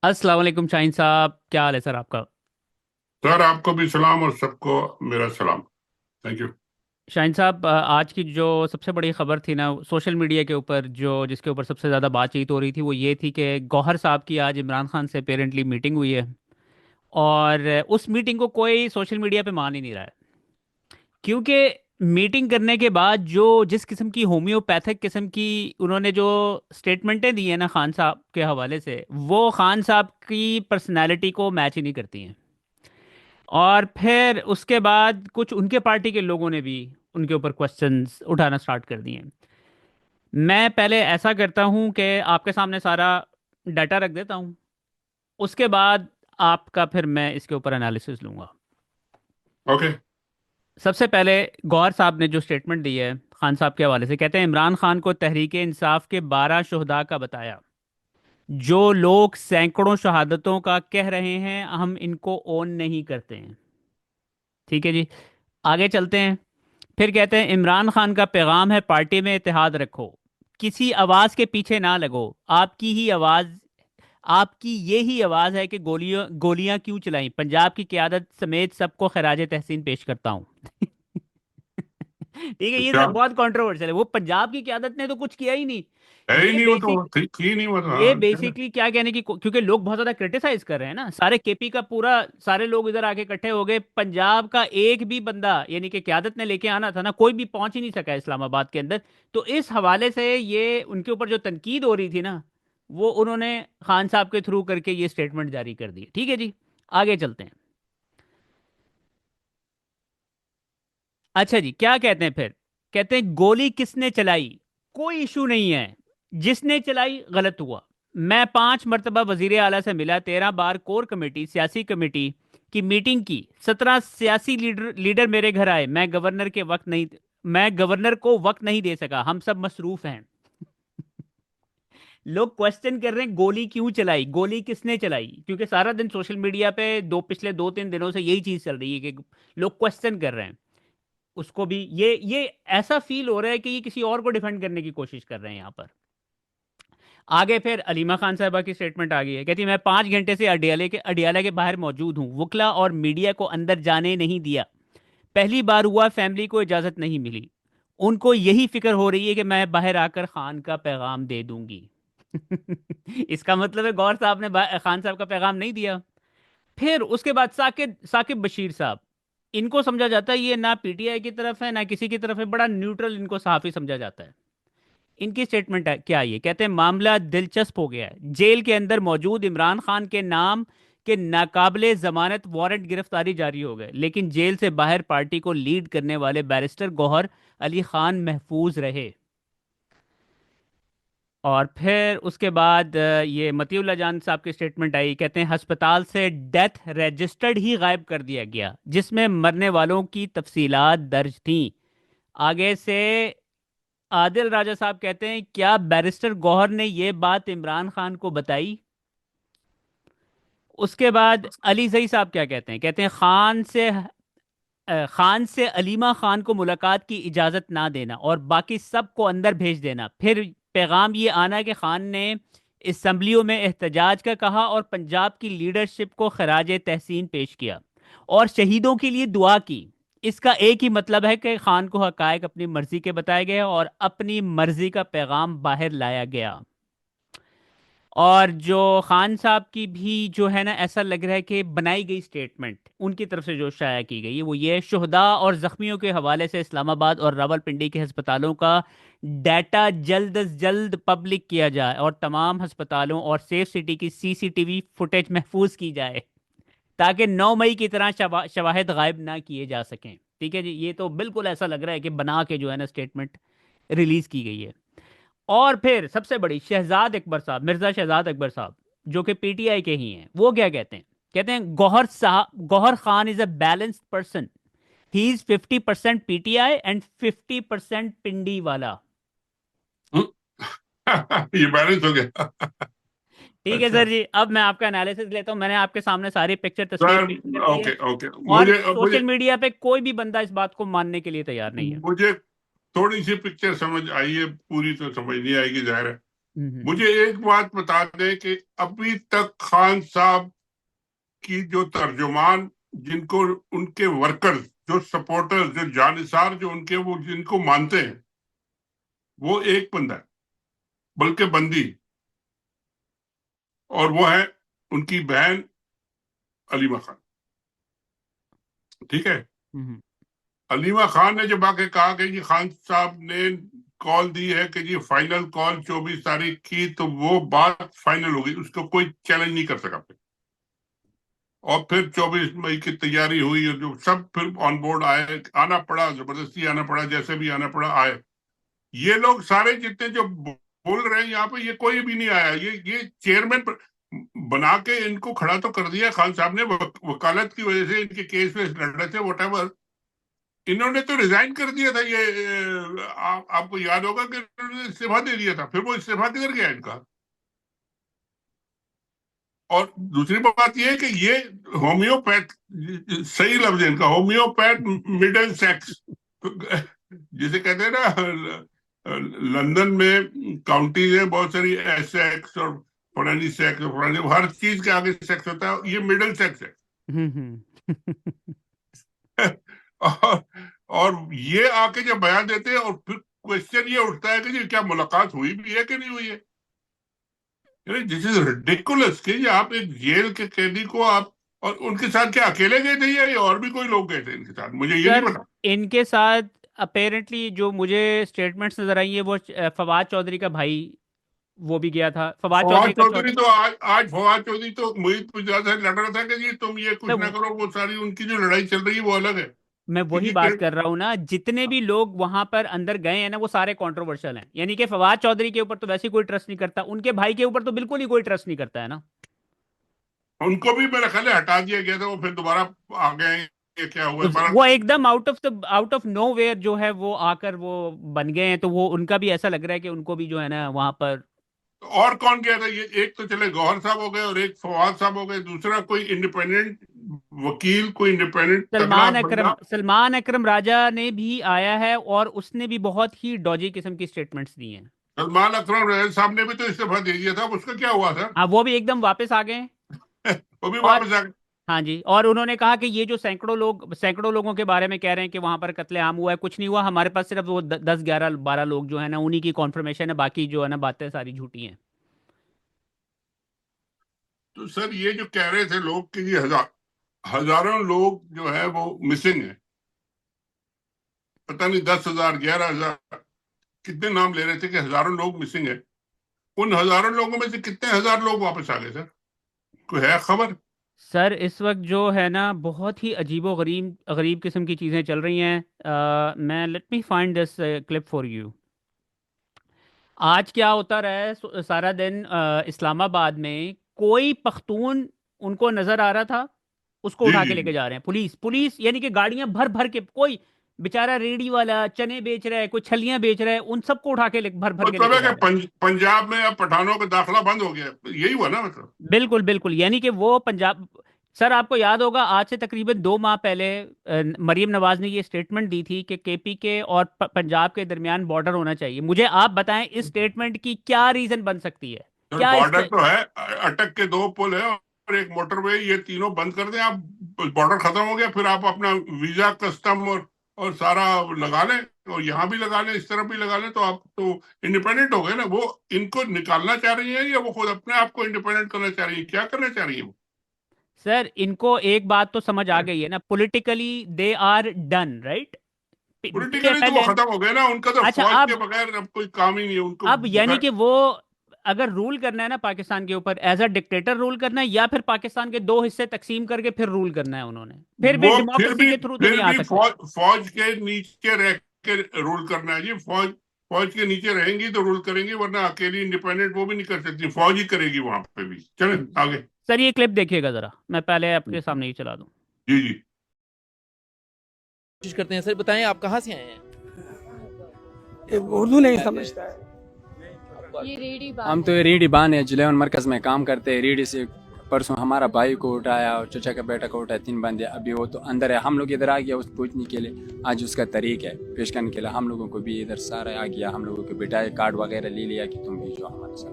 अस्सलाम वालेकुम शाहीन साहब, क्या हाल है सर आपका? सर आपको भी सलाम और सबको मेरा सलाम। Thank you. शाहीन साहब, आज की जो सबसे बड़ी खबर थी ना सोशल मीडिया के ऊपर, जो जिसके ऊपर सबसे ज़्यादा बातचीत हो रही थी, वो ये थी कि गौहर साहब की आज इमरान खान से अपेरेंटली मीटिंग हुई है। और उस मीटिंग को कोई सोशल मीडिया पे मान ही नहीं रहा है, क्योंकि मीटिंग करने के बाद जो जिस किस्म की होम्योपैथिक किस्म की उन्होंने जो स्टेटमेंटें दी हैं ना खान साहब के हवाले से, वो खान साहब की पर्सनैलिटी को मैच ही नहीं करती हैं। और फिर उसके बाद कुछ उनके पार्टी के लोगों ने भी उनके ऊपर क्वेश्चंस उठाना स्टार्ट कर दिए। मैं पहले ऐसा करता हूं कि आपके सामने सारा डाटा रख देता हूं, उसके बाद आपका फिर मैं इसके ऊपर एनालिसिस लूंगा। ओके। सबसे पहले गौहर साहब ने जो स्टेटमेंट दी है खान साहब के हवाले से, कहते हैं इमरान खान को तहरीक इंसाफ के 12 शुहदा का बताया। जो लोग सैकड़ों शहादतों का कह रहे हैं, हम इनको ओन नहीं करते हैं। ठीक है जी, आगे चलते हैं। फिर कहते हैं इमरान खान का पैगाम है, पार्टी में इत्तेहाद रखो, किसी आवाज के पीछे ना लगो। आपकी ही आवाज, आपकी ये ही आवाज है कि गोलियां गोलियां क्यों चलाई। पंजाब की क्यादत समेत सबको खराज तहसीन पेश करता हूँ। ठीक है, ये क्या बहुत कंट्रोवर्शियल है। वो पंजाब की क्यादत ने तो कुछ किया ही नहीं। है ही ये नहीं, वो तो बेसिक ठीक ही नहीं, वो तो ये हाँ चलो। बेसिकली क्या कहने की क्योंकि लोग बहुत ज्यादा क्रिटिसाइज कर रहे हैं ना, सारे केपी का पूरा, सारे लोग इधर आके इकट्ठे हो गए। पंजाब का एक भी बंदा, यानी कि क्यादत ने लेके आना था ना, कोई भी पहुंच ही नहीं सका इस्लामाबाद के अंदर। तो इस हवाले से ये उनके ऊपर जो तनकीद हो रही थी ना, वो उन्होंने खान साहब के थ्रू करके ये स्टेटमेंट जारी कर दी। ठीक है जी, आगे चलते हैं। अच्छा जी, क्या कहते हैं फिर? कहते हैं गोली किसने चलाई, कोई इशू नहीं है, जिसने चलाई गलत हुआ। मैं 5 मरतबा वजीर आला से मिला, 13 बार कोर कमेटी सियासी कमेटी की मीटिंग की, 17 सियासी लीडर लीडर मेरे घर आए। मैं गवर्नर को वक्त नहीं दे सका, हम सब मसरूफ हैं। लोग क्वेश्चन कर रहे हैं गोली क्यों चलाई, गोली किसने चलाई, क्योंकि सारा दिन सोशल मीडिया पे पिछले 2-3 दिनों से यही चीज चल रही है कि लोग क्वेश्चन कर रहे हैं उसको भी। ये ऐसा फील हो रहा है कि ये किसी और को डिफेंड करने की कोशिश कर रहे हैं यहाँ पर। आगे फिर अलीमा खान साहबा की स्टेटमेंट आ गई है, कहती मैं 5 घंटे से अडियाला के बाहर मौजूद हूँ, वकला और मीडिया को अंदर जाने नहीं दिया। पहली बार हुआ, फैमिली को इजाजत नहीं मिली। उनको यही फिक्र हो रही है कि मैं बाहर आकर खान का पैगाम दे दूंगी। इसका मतलब है गौर साहब ने खान साहब का पैगाम नहीं दिया। फिर उसके बाद साकिब साकिब बशीर साहब, इनको समझा जाता है ये ना पीटीआई की तरफ है ना किसी की तरफ है, बड़ा न्यूट्रल इनको सहाफी समझा जाता है। इनकी स्टेटमेंट है क्या, ये कहते हैं मामला दिलचस्प हो गया है, जेल के अंदर मौजूद इमरान खान के नाम के नाकाबिले जमानत वारंट गिरफ्तारी जारी हो गए, लेकिन जेल से बाहर पार्टी को लीड करने वाले बैरिस्टर गौहर अली खान महफूज रहे। और फिर उसके बाद ये मतीउल्लाह जान साहब की स्टेटमेंट आई, कहते हैं अस्पताल से डेथ रजिस्टर्ड ही गायब कर दिया गया, जिसमें मरने वालों की तफसीलात दर्ज थी। आगे से आदिल राजा साहब कहते हैं क्या बैरिस्टर गौहर ने ये बात इमरान खान को बताई। उसके बाद अली जई साहब क्या कहते हैं, कहते हैं खान से अलीमा खान को मुलाकात की इजाजत ना देना और बाकी सबको अंदर भेज देना। फिर पैगाम ये आना कि खान ने इसम्बलियों में एहतजाज का कहा और पंजाब की लीडरशिप को खराज तहसीन पेश किया और शहीदों के लिए दुआ की। इसका एक ही मतलब है कि खान को हकायक अपनी मर्जी के बताए गए और अपनी मर्जी का पैगाम बाहर लाया गया। और जो खान साहब की भी जो है ना, ऐसा लग रहा है कि बनाई गई स्टेटमेंट उनकी तरफ से जो शाया की गई है, वो ये शुहदा और जख्मियों के हवाले से इस्लामाबाद और रावलपिंडी के अस्पतालों का डाटा जल्द अज जल्द पब्लिक किया जाए और तमाम अस्पतालों और सेफ सिटी की सीसीटीवी फुटेज महफूज की जाए, ताकि 9 मई की तरह शवाहिद गायब ना किए जा सकें। ठीक है जी, ये तो बिल्कुल ऐसा लग रहा है कि बना के जो है ना स्टेटमेंट रिलीज की गई है। और फिर सबसे बड़ी, शहजाद अकबर साहब, मिर्जा शहजाद अकबर साहब, जो कि पीटीआई के ही हैं, वो क्या कहते हैं? कहते हैं Gauhar Khan is a balanced person, he is 50% PTI and 50% Pindi वाला। ये बैलेंस हो गया। ठीक है अच्छा। सर जी, अब मैं आपका एनालिसिस लेता हूं। मैंने आपके सामने सारी पिक्चर तस्वीर सर पेश कर दी है। Okay okay. और मुझे मुझे सोशल मीडिया पे कोई भी बंदा इस बात को मानने के लिए तैयार नहीं है। मुझे थोड़ी सी पिक्चर समझ आई है, पूरी तो समझ नहीं आएगी, जाहिर है। मुझे एक बात बता दें कि अभी तक खान साहब की जो तर्जुमान, जिनको उनके वर्कर्स, जो सपोर्टर्स, जो जानिसार, जो उनके वो जिनको मानते हैं, वो एक बंदा है, बल्कि बंदी, और वो है उनकी बहन अलीमा खान। ठीक है। अलीमा खान ने जब आके कहा कि जी खान साहब ने कॉल दी है कि जी फाइनल कॉल 24 तारीख की, तो वो बात फाइनल हो गई, उसको कोई चैलेंज नहीं कर सका फिर। और फिर 24 मई की तैयारी हुई और जो सब फिर ऑन बोर्ड आए, आना पड़ा, जबरदस्ती आना पड़ा, जैसे भी आना पड़ा आए। ये लोग सारे जितने जो बोल रहे हैं यहाँ पे, ये कोई भी नहीं आया। ये चेयरमैन बना के इनको खड़ा तो कर दिया खान साहब ने, वकालत की वजह से इनके केस वेस लड़ रहे थे, वट। इन्होंने तो रिजाइन कर दिया था। ये आपको याद होगा कि इन्होंने इस्तीफा दे दिया था। फिर वो इस्तीफा किधर गया इनका? और दूसरी बात ये है कि ये होम्योपैथ, सही लफ्ज है इनका, होम्योपैथ मिडिल सेक्स, जिसे कहते हैं ना, लंदन में काउंटीज है बहुत सारी, एस सेक्स और फलानी सेक्स और फलानी, हर चीज के आगे सेक्स होता है, ये मिडिल सेक्स है। और ये आके जब बयान देते हैं, और फिर क्वेश्चन ये उठता है कि जी क्या मुलाकात हुई भी है कि नहीं हुई है? दिस इज रिडिकुलस कि आप एक जेल के कैदी को आप, और उनके साथ क्या अकेले गए थे या और भी कोई लोग गए थे इनके साथ? मुझे ये नहीं सर पता। इनके साथ अपेरेंटली जो मुझे स्टेटमेंट्स नजर आई है वो फवाद चौधरी का भाई वो भी गया था, फवाद फवाद चौधरी का चौधरी चौथा। तो आज फवाद चौधरी तो मोहित गुजरात से लड़ रहा था कि जी तुम ये कुछ ना करो, वो सारी उनकी जो लड़ाई चल रही है वो अलग है मैं कि वही जी बात कर रहा हूँ ना, जितने भी लोग वहां पर अंदर गए हैं ना वो सारे कंट्रोवर्शियल हैं। यानी कि फवाद चौधरी के ऊपर तो वैसे ही कोई ट्रस्ट नहीं करता, उनके भाई के ऊपर तो बिल्कुल ही कोई ट्रस्ट नहीं करता है ना। उनको भी मेरा ख्याल है हटा दिया गया था, वो फिर दोबारा आ गए, ये क्या हुआ है पर। वो एकदम आउट ऑफ नोवेयर जो है वो आकर वो बन गए हैं, तो वो उनका भी ऐसा लग रहा है कि उनको भी जो है ना वहां पर। और कौन गया था? ये एक तो चले गौहर साहब हो गए और एक फवाद साहब हो गए, दूसरा कोई इंडिपेंडेंट वकील, कोई इंडिपेंडेंट तगड़ा बंदा। सलमान अकरम राजा ने भी आया है और उसने भी बहुत ही डॉजी किस्म की स्टेटमेंट्स दी हैं। सलमान अकरम रजल साहब ने भी तो इस्तीफा दे दिया था, उसका क्या हुआ था? हाँ वो भी एकदम वापस आ गए। वो भी और वापस आ गए। हाँ जी, और उन्होंने कहा कि ये जो सैकड़ों लोगों के बारे में कह रहे हैं कि वहां पर कत्लेआम हुआ है, कुछ नहीं हुआ, हमारे पास सिर्फ वो 10 11 12 लोग जो है ना उन्हीं की कॉन्फर्मेशन है, बाकी जो है ना बातें सारी झूठी हैं। तो सर ये जो कह रहे थे लोग कि ये हजारों लोग जो है वो मिसिंग है, पता नहीं 10,000 11,000 कितने नाम ले रहे थे कि हजारों लोग मिसिंग है। उन हजारों लोगों में से कितने हजार लोग वापस आ गए सर? कोई है खबर? सर इस वक्त जो है ना बहुत ही अजीबो गरीब गरीब किस्म की चीज़ें चल रही हैं। मैं let me find this clip for you. आज क्या होता रहा है सारा दिन इस्लामाबाद में कोई पख्तून उनको नजर आ रहा था, उसको जी उठा के जी लेके जी। जा रहे हैं पुलिस पुलिस, यानी कि गाड़ियां भर भर के, कोई बेचारा रेडी वाला चने बेच रहा है, कोई छलियां बेच रहा है, उन सबको उठा के भर भर के मतलब लेके है जा कि रहे हैं। पंजाब में अब पठानों का दाखिला बंद हो गया, यही हुआ ना मतलब? बिल्कुल बिल्कुल, यानी कि वो पंजाब। सर आपको याद होगा आज से तकरीबन 2 माह पहले मरीम नवाज ने ये स्टेटमेंट दी थी कि केपी के और पंजाब के दरमियान बॉर्डर होना चाहिए। मुझे आप बताएं इस स्टेटमेंट की क्या रीजन बन सकती है? सर क्या बॉर्डर इसके। तो है, अटक के दो पुल है और एक मोटरवे, ये तीनों बंद कर दें आप, बॉर्डर खत्म हो गया, फिर आप अपना वीजा, कस्टम और सारा लगा लें, और यहाँ भी लगा लें, इस तरफ भी लगा लें, तो आप तो इंडिपेंडेंट हो गए ना। वो इनको निकालना चाह रही है या वो खुद अपने आप को इंडिपेंडेंट करना चाह रही है? क्या करना चाह रही है वो? सर इनको एक बात तो समझ आ गई है ना, politically they are done, right. Politically तो वो पीएमएल। खत्म हो गए ना, उनका तो अच्छा फौज के अब बगैर अब कोई काम ही नहीं है उनको। अब यानी कि वो अगर रूल करना है ना पाकिस्तान के ऊपर एज अ डिक्टेटर रूल करना है, या फिर पाकिस्तान के दो हिस्से तकसीम करके फिर रूल करना है उन्होंने, फिर भी वो डेमोक्रेसी के थ्रू तो नहीं आ सकते। फौज के नीचे रह के रूल करना है जी। फौज के नीचे रहेंगी तो रूल करेंगी, वरना अकेली इंडिपेंडेंट वो भी नहीं कर सकती, फौज ही करेगी वहां पे भी। चले आगे। सर ये क्लिप देखिएगा जरा, मैं पहले आपके सामने ही चला दूं। जी जी। कोशिश करते हैं। सर बताएं आप कहाँ से आए हैं? उर्दू नहीं समझता है। ये रेडी बात हम तो रीढ़ी बांध है, जुलेवन मरकज में काम करते हैं, रीढ़ी से परसों हमारा भाई को उठाया और चचा का बेटा को उठाया, 3 बंदे, अभी वो तो अंदर है। हम लोग इधर आ गया उस पूछने के लिए, आज उसका तारीख है पेश करने के लिए। हम लोगों को भी इधर सारा आ गया, हम लोगों को बिठाए, कार्ड वगैरह ले लिया कि तुम भेजो हमारे साथ।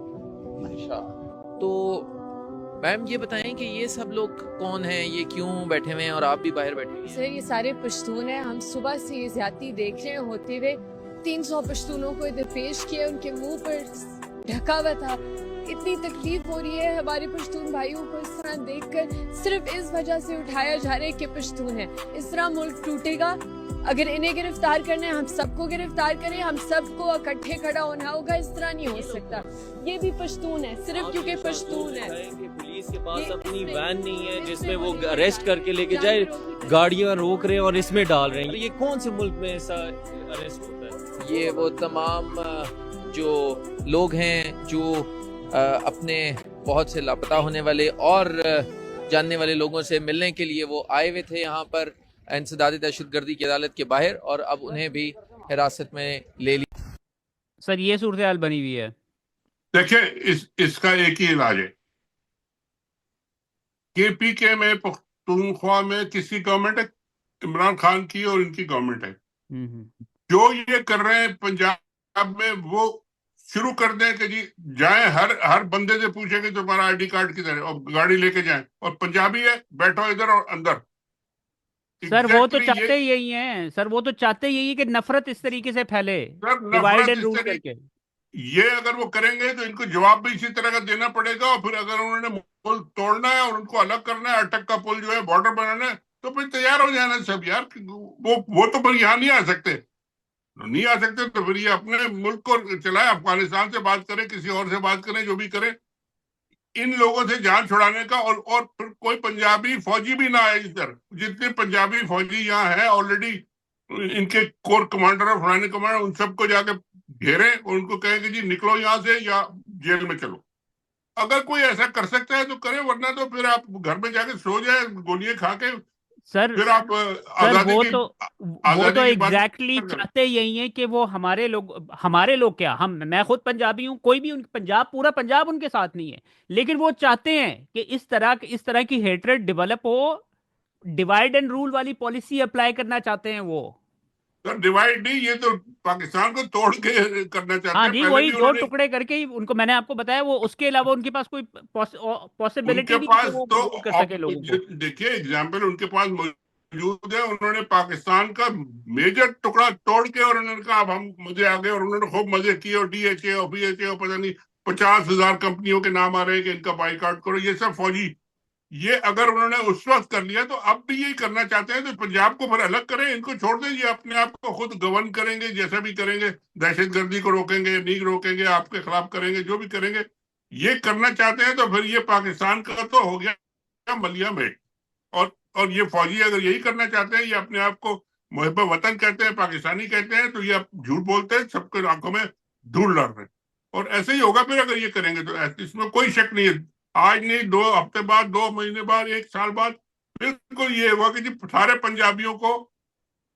अच्छा, तो मैम ये बताएं कि ये सब लोग कौन हैं, ये क्यों बैठे हुए हैं और आप भी बाहर बैठे हुए हैं? सर ये सारे पश्तून हैं। हम सुबह से ये ज्यादती देख रहे हैं होते हुए। 300 पश्तूनों को इधर पेश किया, उनके मुंह पर ढका हुआ था। इतनी तकलीफ हो रही है हमारे पश्तून भाइयों को इस तरह देखकर। सिर्फ इस वजह से उठाया जा रहा है कि पश्तून है। इस तरह मुल्क टूटेगा। अगर इन्हें गिरफ्तार करना है, हम सबको गिरफ्तार करें, हम सबको इकट्ठे खड़ा होना होगा। इस तरह नहीं हो सकता। ये भी पश्तून है, सिर्फ क्योंकि पश्तून है। पुलिस के पास अपनी वैन नहीं है जिसमें वो अरेस्ट करके लेके जाए, गाड़ियां रोक रहे हैं और इसमें डाल रहे हैं। ये कौन से मुल्क में ऐसा अरेस्ट होता है? ये वो तमाम जो लोग हैं जो अपने बहुत से लापता होने वाले और जानने वाले लोगों से मिलने के लिए वो आए हुए थे यहाँ पर इंसदादी दहशतगर्दी की अदालत के बाहर, और अब उन्हें भी हिरासत में ले लिया। सर ये सूरत हाल बनी हुई है। देखिए, इसका एक ही इलाज है। KPK में, पख्तूनख्वा में किसी गवर्नमेंट है, इमरान खान की और इनकी गवर्नमेंट है। जो ये कर रहे हैं पंजाब में, वो शुरू कर दें कि जी जाए, हर बंदे से पूछे कि तुम्हारा ID कार्ड किधर है और गाड़ी लेके जाएं, और पंजाबी है बैठो इधर और अंदर। सर वो तो चाहते यही हैं, सर वो तो चाहते यही है कि नफरत इस तरीके से फैले, डिवाइड एंड रूल करके। ये अगर वो करेंगे तो इनको जवाब भी इसी तरह का देना पड़ेगा। और फिर अगर उन्होंने पुल तोड़ना है और उनको अलग करना है, अटक का पुल जो है बॉर्डर बनाना है, तो फिर तैयार हो जाना सब यार। वो तो फिर यहाँ नहीं आ सकते, नहीं आ सकते तो फिर ये अपने मुल्क को चलाए, अफगानिस्तान से बात करें, किसी और से बात करें, जो भी करें, इन लोगों से जान छुड़ाने का। और फिर कोई पंजाबी फौजी भी ना आए इधर। जितने पंजाबी फौजी यहाँ है ऑलरेडी, इनके कोर कमांडर और फलाने कमांडर, उन सबको जाके घेरे और उनको कहें कि जी निकलो यहाँ से या जेल में चलो। अगर कोई ऐसा कर सकता है तो करे, वरना तो फिर आप घर में जाके सो जाए गोलियां खा के। सर फिर आप वो तो एग्जैक्टली चाहते यही है कि वो हमारे लोग क्या, मैं खुद पंजाबी हूँ, कोई भी पूरा पंजाब उनके साथ नहीं है, लेकिन वो चाहते हैं कि इस तरह की हेट्रेड डेवलप हो, डिवाइड एंड रूल वाली पॉलिसी अप्लाई करना चाहते हैं वो। सर डिवाइड नहीं, ये तो पाकिस्तान को तोड़ के करना चाहते हैं। हाँ जी, वही 2 टुकड़े करके ही उनको, मैंने आपको बताया, वो उसके अलावा उनके पास कोई पॉसिबिलिटी नहीं है वो तो कर सके लोगों को। देखिए एग्जाम्पल उनके पास मौजूद है। उन्होंने पाकिस्तान का मेजर टुकड़ा तोड़ के और उन्होंने कहा अब हम मजे आ गए, और उन्होंने खूब मजे किए, और DHA और BHA और पता नहीं 50,000 कंपनियों के नाम आ रहे हैं कि इनका बाइकाट करो। ये सब फौजी, ये अगर उन्होंने उस वक्त कर लिया तो अब भी यही करना चाहते हैं। तो पंजाब को फिर अलग करें, इनको छोड़ दें, ये अपने आप को खुद गवर्न करेंगे, जैसा भी करेंगे, दहशतगर्दी को रोकेंगे, नहीं रोकेंगे, आपके खिलाफ करेंगे, जो भी करेंगे। ये करना चाहते हैं तो फिर ये पाकिस्तान का तो हो गया मलिया मेट। और ये फौजी अगर यही करना चाहते हैं, ये अपने आप को मुहिब वतन कहते हैं, पाकिस्तानी कहते हैं, तो ये अब झूठ बोलते हैं, सबके आंखों में धूल डाल रहे हैं। और ऐसे ही होगा फिर अगर ये करेंगे तो, इसमें कोई शक नहीं है। आज नहीं, 2 हफ्ते बाद, 2 महीने बाद, 1 साल बाद बिल्कुल ये हुआ कि जी सारे पंजाबियों को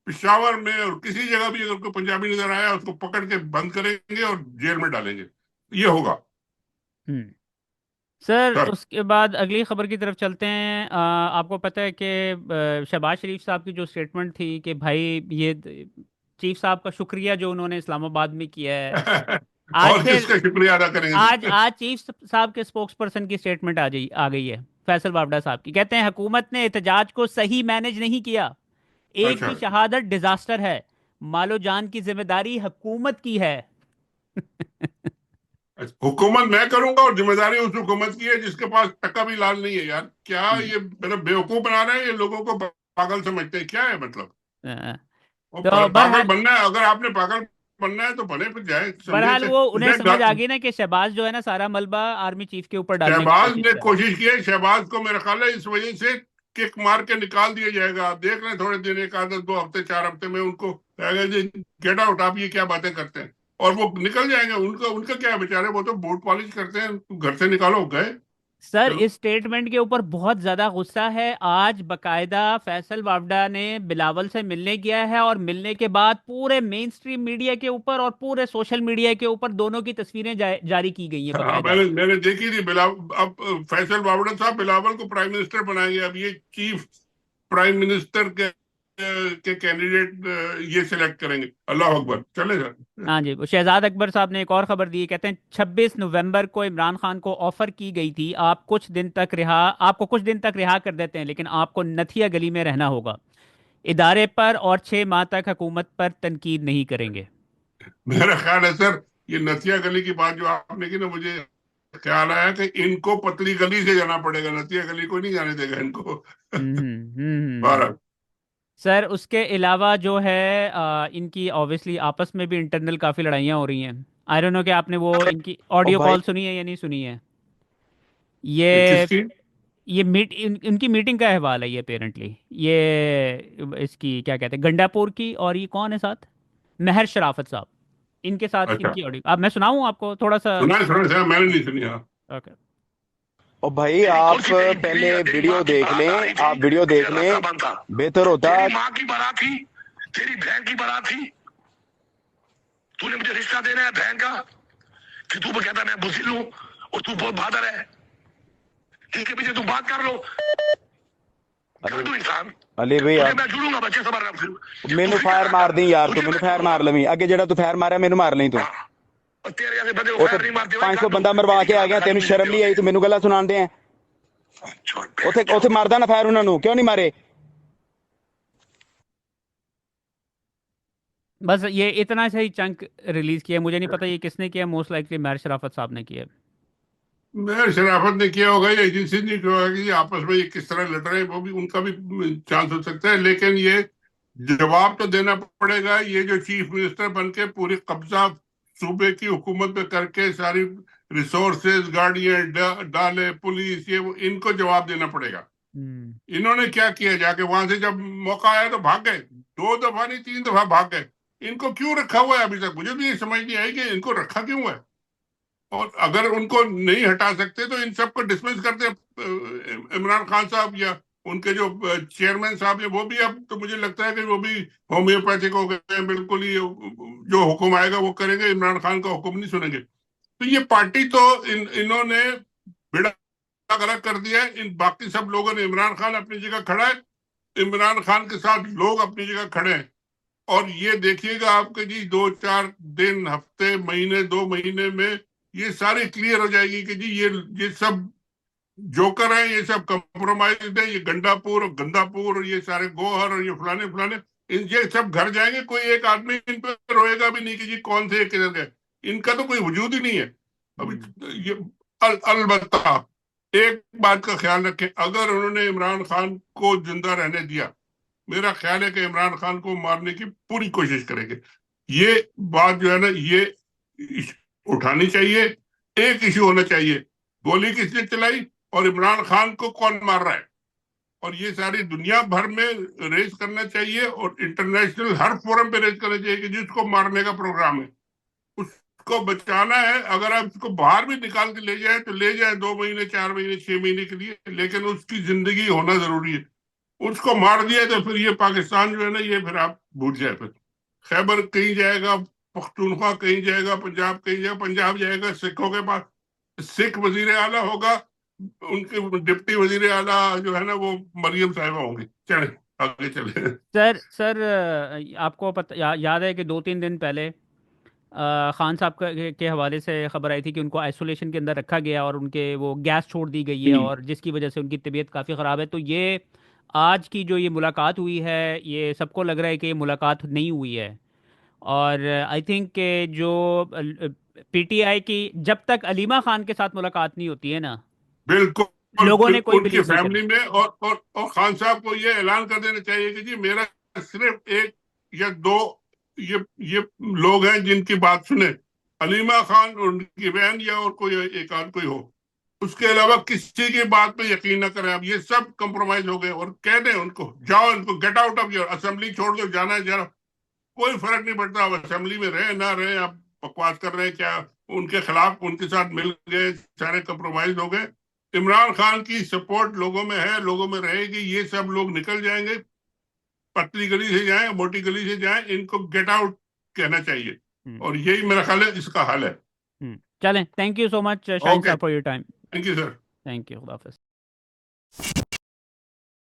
पेशावर में और किसी जगह भी अगर कोई पंजाबी नजर आया उसको पकड़ के बंद करेंगे और जेल में डालेंगे। ये होगा। सर उसके बाद अगली खबर की तरफ चलते हैं। आपको पता है कि शहबाज शरीफ साहब की जो स्टेटमेंट थी कि भाई ये चीफ साहब का शुक्रिया जो उन्होंने इस्लामाबाद में किया है। और किसका शुक्रिया अदा करेंगे? आज चीफ साहब के स्पोक्स पर्सन की स्टेटमेंट आ गई है, फैसल बावड़ा साहब की। कहते हैं हुकूमत ने एहतजाज को सही मैनेज नहीं किया, एक भी शहादत डिजास्टर है, मालो जान की जिम्मेदारी हुकूमत की है। हुकूमत मैं करूंगा और जिम्मेदारी उस हुकूमत की है जिसके पास टका भी लाल नहीं है। यार क्या ये मतलब बेवकूफ बना रहे हैं, ये लोगों को पागल समझते हैं, क्या है मतलब? तो पागल बनना है, अगर आपने पागल बनना है तो बने, फिर जाए। बहरहाल वो उन्हें समझ आ गई ना कि शहबाज जो है ना, सारा मलबा आर्मी चीफ के ऊपर डालने की शहबाज ने कोशिश की है। शहबाज को मेरा ख्याल है इस वजह से किक मार के निकाल दिया जाएगा। आप देख रहे हैं थोड़े दिन, 1 आध 2 हफ्ते 4 हफ्ते में उनको गेट आउट, आप ये क्या बातें करते हैं, और वो निकल जाएंगे। उनका क्या है बेचारे, वो तो बूट पॉलिश करते हैं, घर से निकालो गए। सर चलो, इस स्टेटमेंट के ऊपर बहुत ज्यादा गुस्सा है। आज बकायदा फैसल वावड़ा ने बिलावल से मिलने गया है और मिलने के बाद पूरे मेन स्ट्रीम मीडिया के ऊपर और पूरे सोशल मीडिया के ऊपर दोनों की तस्वीरें जारी की गई हैं हाँ, बकायदा। मैंने देखी थी बिलावल। अब फैसल बावड़ा साहब बिलावल को प्राइम मिनिस्टर बनाएंगे। अब ये चीफ प्राइम मिनिस्टर के कैंडिडेट ये सिलेक्ट करेंगे। अल्लाह अकबर, चलेगा। हाँ जी, शहजाद अकबर साहब ने एक और खबर दी है, कहते हैं 26 नवंबर को इमरान खान को ऑफर की गई थी आपको कुछ दिन तक रिहा कर देते हैं, लेकिन आपको नथिया गली में रहना होगा। इदारे पर और 6 माह तक हुकूमत पर तनकीद नहीं करेंगे। मेरा ख्याल है सर, ये नथिया गली की बात जो आपने की ना, मुझे ख्याल आया कि इनको पतली गली से जाना पड़ेगा, नथिया गली को नहीं जाने देगा इनको। बारह। सर उसके अलावा जो है इनकी ऑब्वियसली आपस में भी इंटरनल काफ़ी लड़ाइयाँ हो रही हैं। आई डोंट नो कि आपने वो इनकी ओ ऑडियो भाई, कॉल सुनी है या नहीं सुनी है। ये किसकी? इनकी मीटिंग का अहवाल है ये अपेरेंटली। ये इसकी क्या कहते हैं, गंडापुर की, और ये कौन है साथ, महर शराफत साहब, इनके साथ अच्छा, इनकी ऑडियो। अब मैं सुनाऊं आपको थोड़ा सा। सुना है, मैंने नहीं सुनी। हाँ, ओके। ओ भाई, आप पहले वीडियो देख लें, आप वीडियो देख लें, बेहतर होता। तेरी माँ की बारात थी, तेरी बहन की बारात थी। तूने मुझे रिश्ता देना है बहन का, कि तू कहता मैं बुजिल हूं और तू बहुत बहादुर है, इसके पीछे तू बात कर लो। कर दू इंसान। अली भाई, मैं जुड़ूंगा बच्चे सबर रख फिर। मैनू फायर मार दी यार, तू मैनू फायर मार लवी अगे, जेड़ा तू फायर मारा मैनू मार ली तू। और तेरे जैसे बंदे को फायर नहीं मारते। 500 बंदा मरवा के आ गया, तेन शर्म नहीं आई, तू मैनू गल्लां सुनांदे हैं। उथे मारदा ना फायर, उन्होंने क्यों नहीं मारे? बस ये इतना सा ही चंक रिलीज किया, मुझे नहीं पता ये किसने किया, मोस्ट लाइकली महर शराफत साहब ने किया। मैं शराफत ने किया होगा या एजेंसी ने किया होगा कि ये आपस में ये किस तरह लड़ रहे हैं, वो भी उनका भी चांस हो सकता है। लेकिन ये जवाब तो देना पड़ेगा। ये जो चीफ मिनिस्टर बन के पूरी कब्जा सूबे की हुकूमत पे करके सारी रिसोर्सेज गाड़ियां डाले, पुलिस, ये वो, इनको जवाब देना पड़ेगा। इन्होंने क्या किया, जाके वहां से जब मौका आया तो भाग गए। 2 दफा नहीं 3 दफा भाग गए। इनको क्यों रखा हुआ है अभी तक, मुझे भी ये समझ नहीं आई कि इनको रखा क्यों है। और अगर उनको नहीं हटा सकते तो इन सबको डिसमिस करते इमरान खान साहब या उनके जो चेयरमैन साहब है, वो भी अब तो मुझे लगता है कि वो भी होम्योपैथिक हो गए हैं। बिल्कुल ही जो हुक्म आएगा वो करेंगे, इमरान खान का हुक्म नहीं सुनेंगे। तो ये पार्टी तो इन्होंने बेड़ा गर्क कर दिया है। इन बाकी सब लोगों ने, इमरान खान अपनी जगह खड़ा है, इमरान खान के साथ लोग अपनी जगह खड़े हैं। और ये देखिएगा आपके जी 2-4 दिन, हफ्ते, महीने, 2 महीने में ये सारी क्लियर हो जाएगी कि जी ये सब जोकर है, ये सब कंप्रोमाइज है, ये गंडापुर और गंदापुर और ये सारे गोहर और ये फलाने फलाने, ये सब घर जाएंगे। कोई एक आदमी इन पर रोएगा भी नहीं कि जी कौन से किधर गए। इनका तो कोई वजूद ही नहीं है अभी। ये अलबत्ता एक बात का ख्याल रखें, अगर उन्होंने इमरान खान को जिंदा रहने दिया, मेरा ख्याल है कि इमरान खान को मारने की पूरी कोशिश करेंगे। ये बात जो है ना, ये उठानी चाहिए। एक इशू होना चाहिए, गोली किसने चलाई और इमरान खान को कौन मार रहा है। और ये सारी दुनिया भर में रेज करना चाहिए और इंटरनेशनल हर फोरम पे रेज करना चाहिए कि जिसको मारने का प्रोग्राम है उसको बचाना है। अगर आप उसको बाहर भी निकाल के ले जाए तो ले जाए, 2 महीने, 4 महीने, 6 महीने के लिए, लेकिन उसकी जिंदगी होना जरूरी है। उसको मार दिया तो फिर ये पाकिस्तान जो है ना, ये फिर आप भूल जाए। फिर खैबर कहीं जाएगा, पख्तूनख्वा कहीं जाएगा, पंजाब कहीं जाएगा, पंजाब जाएगा सिखों के पास, सिख वजीर आला होगा, उनके डिप्टी वजीर आला जो है ना वो मरियम साहिबा होंगी। चले आगे चले। सर आपको याद है कि 2-3 दिन पहले खान साहब के हवाले से खबर आई थी कि उनको आइसोलेशन के अंदर रखा गया और उनके वो गैस छोड़ दी गई है और जिसकी वजह से उनकी तबीयत काफ़ी ख़राब है। तो ये आज की जो ये मुलाकात हुई है, ये सबको लग रहा है कि ये मुलाकात नहीं हुई है। और आई थिंक के जो पीटीआई की जब तक अलीमा खान के साथ मुलाकात नहीं होती है ना, बिल्कुल लोगों ने कोई उनकी बिलीव नहीं फैमिली करा। में और खान साहब को ये ऐलान कर देना चाहिए कि जी मेरा सिर्फ एक या दो ये लोग हैं जिनकी बात सुने, अलीमा खान और उनकी बहन या और कोई एक आध कोई हो, उसके अलावा किसी की बात पे यकीन न करें। अब ये सब कंप्रोमाइज हो गए और कह दें उनको जाओ, इनको get out of your assembly, छोड़ दो, जाना है जरा, कोई फर्क नहीं पड़ता। अब असेंबली में रहे ना रहे, आप बकवास कर रहे हैं क्या, उनके खिलाफ उनके साथ मिल गए, सारे कंप्रोमाइज हो गए। इमरान खान की सपोर्ट लोगों में है, लोगों में रहेगी। ये सब लोग निकल जाएंगे, पतली गली से जाएं, मोटी गली से जाएं, इनको गेट आउट कहना चाहिए। और यही मेरा ख्याल है इसका हल है। चलें, thank you so much Shaheen साहब for your time. Thank you sir. Thank you, खुदा हाफिज़।